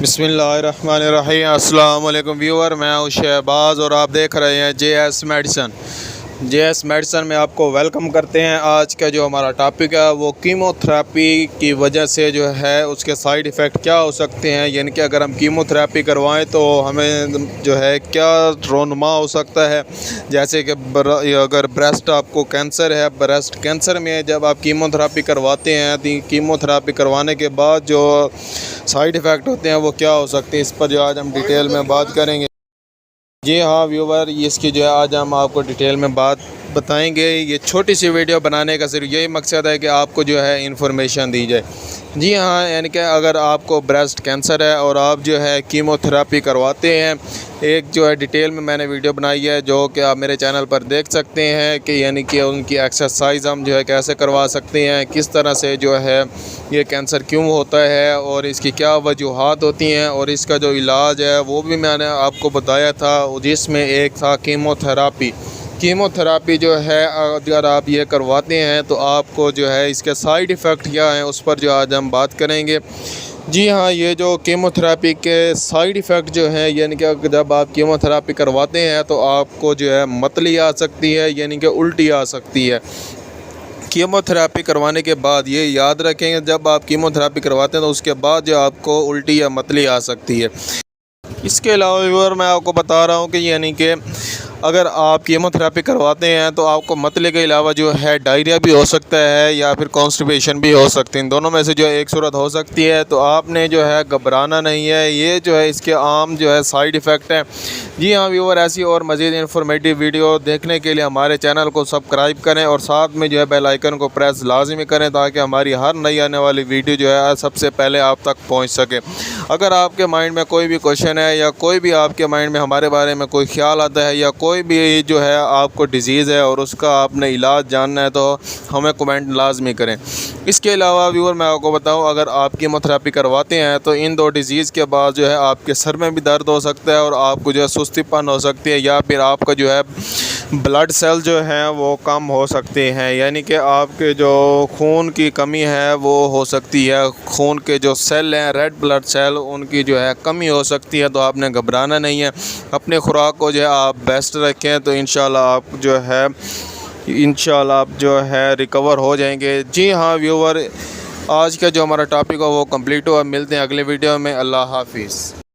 बिस्मिल्लाहिर्रहमानिर्रहीम। अस्सलाम वालेकुम व्यूअर, मैं हूं शहबाज और आप देख रहे हैं JS मेडिसन। JS मेडिसन में आपको वेलकम करते हैं। आज का जो हमारा टॉपिक है वो कीमोथेरेपी की वजह से जो है उसके साइड इफ़ेक्ट क्या हो सकते हैं, यानी कि अगर हम कीमोथेरेपी करवाएं तो हमें जो है क्या रोनमा हो सकता है। जैसे कि अगर ब्रेस्ट आपको कैंसर है, ब्रेस्ट कैंसर में जब आप कीमोथेरेपी करवाते हैं तो कीमोथेरेपी करवाने के बाद जो साइड इफ़ेक्ट होते हैं वो क्या हो सकते हैं, इस पर जो आज हम डिटेल में बात करेंगे। जी हाँ व्यूवर, इसकी जो है आज हम आपको डिटेल में बात बताएंगे। ये छोटी सी वीडियो बनाने का सिर्फ यही मकसद है कि आपको जो है इंफॉर्मेशन दी जाए। जी हाँ, यानी कि अगर आपको ब्रेस्ट कैंसर है और आप जो है कीमोथेरेपी करवाते हैं, एक जो है डिटेल में मैंने वीडियो बनाई है जो कि आप मेरे चैनल पर देख सकते हैं कि यानी कि उनकी एक्सरसाइज हम जो है कैसे करवा सकते हैं, किस तरह से जो है ये कैंसर क्यों होता है और इसकी क्या वजूहात होती हैं और इसका जो इलाज है वो भी मैंने आपको बताया था, जिसमें एक था कीमोथेरेपी। कीमोथेरेपी जो है अगर आप ये करवाते हैं तो आपको जो है इसके साइड इफ़ेक्ट क्या हैं उस पर जो आज हम बात करेंगे। जी हाँ, ये जो कीमोथेरेपी के साइड इफ़ेक्ट जो हैं, यानी कि जब आप कीमोथेरेपी करवाते हैं तो आपको जो है मतली आ सकती है, यानी कि उल्टी आ सकती है। कीमोथेरेपी करवाने के बाद ये याद रखेंगे, जब आप कीमोथेरेपी करवाते हैं तो उसके बाद जो आपको उल्टी या मतली आ सकती है। इसके अलावा व्यूअर मैं आपको बता रहा हूँ कि यानी कि अगर आप कीमोथेरेपी करवाते हैं तो आपको मतले के अलावा जो है डायरिया भी हो सकता है या फिर कॉन्स्टिपेशन भी हो सकती है। इन दोनों में से जो है एक सूरत हो सकती है, तो आपने जो है घबराना नहीं है। ये जो है इसके आम जो है साइड इफ़ेक्ट हैं। जी हाँ व्यूअर, ऐसी और मज़ीद इन्फॉर्मेटिव वीडियो देखने के लिए हमारे चैनल को सब्सक्राइब करें और साथ में जो है बेल आइकन को प्रेस लाजमी करें ताकि हमारी हर नई आने वाली वीडियो जो है सबसे पहले आप तक पहुँच सके। अगर आपके माइंड में कोई भी क्वेश्चन है या कोई भी आपके माइंड में हमारे बारे में कोई ख्याल आता है या कोई भी जो है आपको डिज़ीज़ है और उसका आपने इलाज जानना है तो हमें कमेंट लाजमी करें। इसके अलावा व्यूअर मैं आपको बताऊं, अगर आप कीमोथेरेपी करवाते हैं तो इन दो डिज़ीज़ के बाद जो है आपके सर में भी दर्द हो सकता है और आपको जो है सुस्तीपन हो सकती है या फिर आपका जो है ब्लड सेल जो है वो कम हो सकते हैं, यानी कि आपके जो खून की कमी है वो हो सकती है। खून के जो सेल हैं, रेड ब्लड सेल, उनकी जो है कमी हो सकती है। तो आपने घबराना नहीं है, अपने खुराक को जो है आप बेस्ट रखें तो इंशाल्लाह आप जो है रिकवर हो जाएंगे। जी हाँ व्यूअर, आज का जो हमारा टॉपिक है वो कंप्लीट हुआ। मिलते हैं अगले वीडियो में। अल्लाह हाफिज़।